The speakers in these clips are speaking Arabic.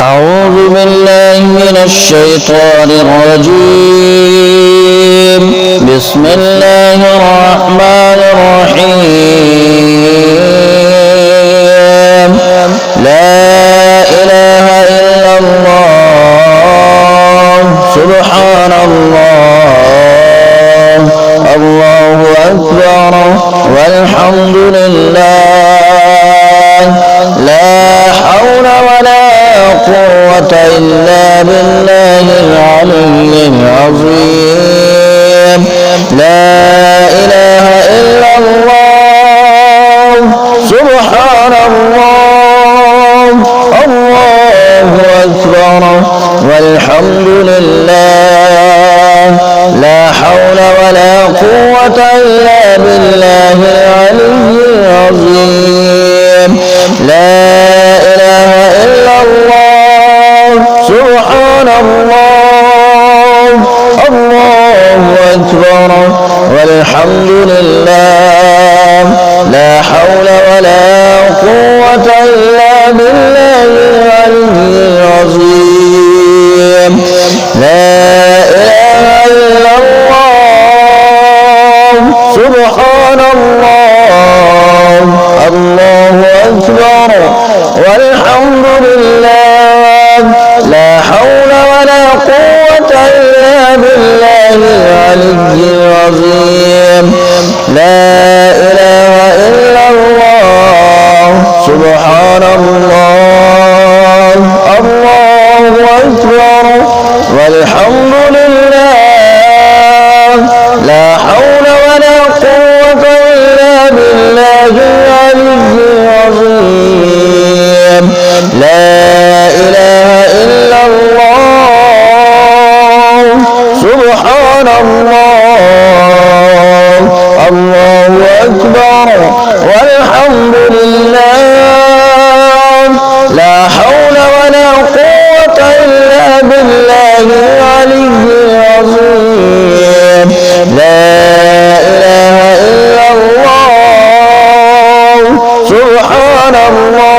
أعوذ بالله من الشيطان الرجيم. بسم الله الرحمن الرحيم. لا إله إلا الله سبحان الله الله أكبر والحمد لله لا حول ولا قوة إلا بالله العلي العظيم. لا إله إلا الله سبحان الله الله أكبر والحمد لله لا حول ولا قوة إلا بالله العلي العظيم. لا إله إلا الله سبحان الله الله أكبر والحمد لله لا حول ولا قوة إلا بالله العلي العظيم. لا إله إلا الله سبحان الله الله أكبر والحمد لله لا حول ولا قوة إلا بالله العلي العظيم. لا إله إلا الله سبحان الله الله أكبر والحمد لله لا حول ولا قوة إلا بالله العلي العظيم. لا إله إلا الله سبحان الله الله أكبر والحمد لله لا حول ولا قوة إلا بالله العلي العظيم. لا إله إلا الله سبحان الله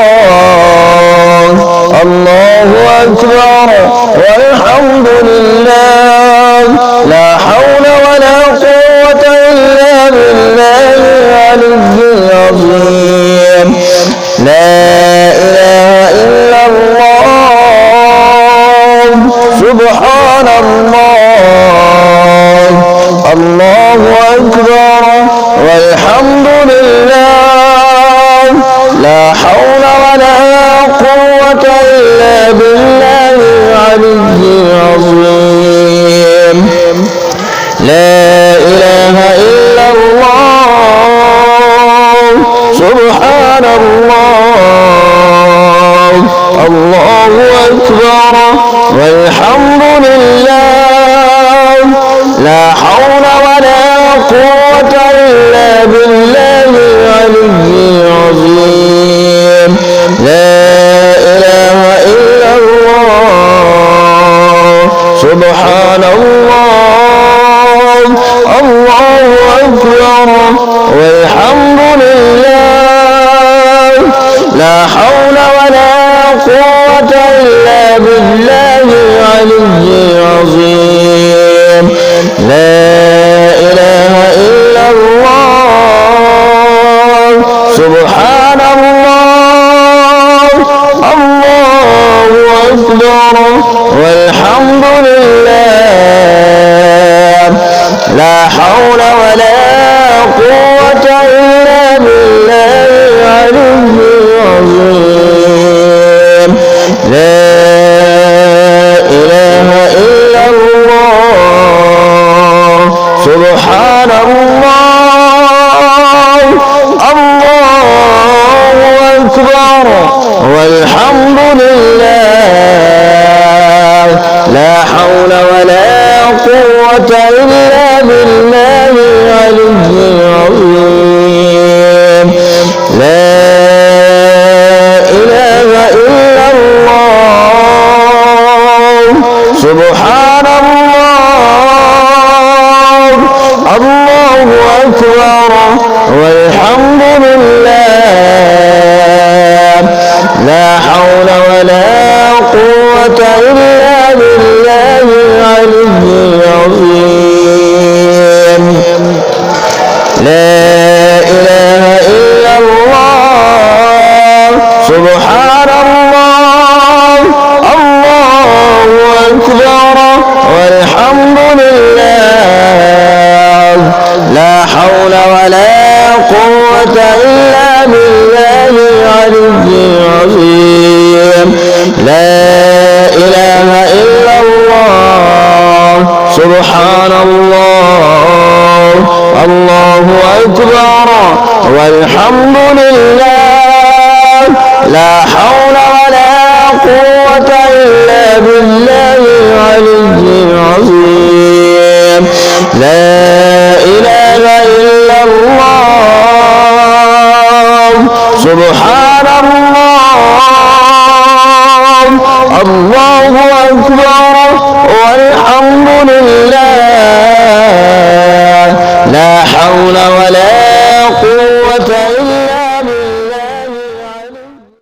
الله أكبر والحمد لله لا حول ولا قوة إلا بالله العلي العظيم. لا إله إلا الله سبحان الله الله أكبر والحمد لله لا حول ولا قوة إلا بالله العلي العظيم. لا إله إلا الله سبحان الله الله أكبر والحمد لله لا حول ولا قوة إلا بالله العلي العظيم. لا إله إلا الله سبحان الله الله أكبر والحمد لله لا حول ولا قوة إلا بالله العلي العظيم. لا إله إلا الله سبحان الله الله أكبر والحمد لله لا حول ولا قوة إلا بالله العلي العظيم. لا إله إلا الله سبحان الله الله أكبر والحمد لله لا حول ولا قوة إلا بالله العلي العظيم. لا إله إلا الله سبحان الله الله أكبر والحمد لله لا حول ولا قوة إلا بالله العلي العظيم لا إله إلا الله سبحان الله الله أكبر والحمد لله لا حول ولا قوة إلا بالله العلي العظيم لا إله إلا الله سبحان الله الله أكبر والحمد لله لا حول ولا قوة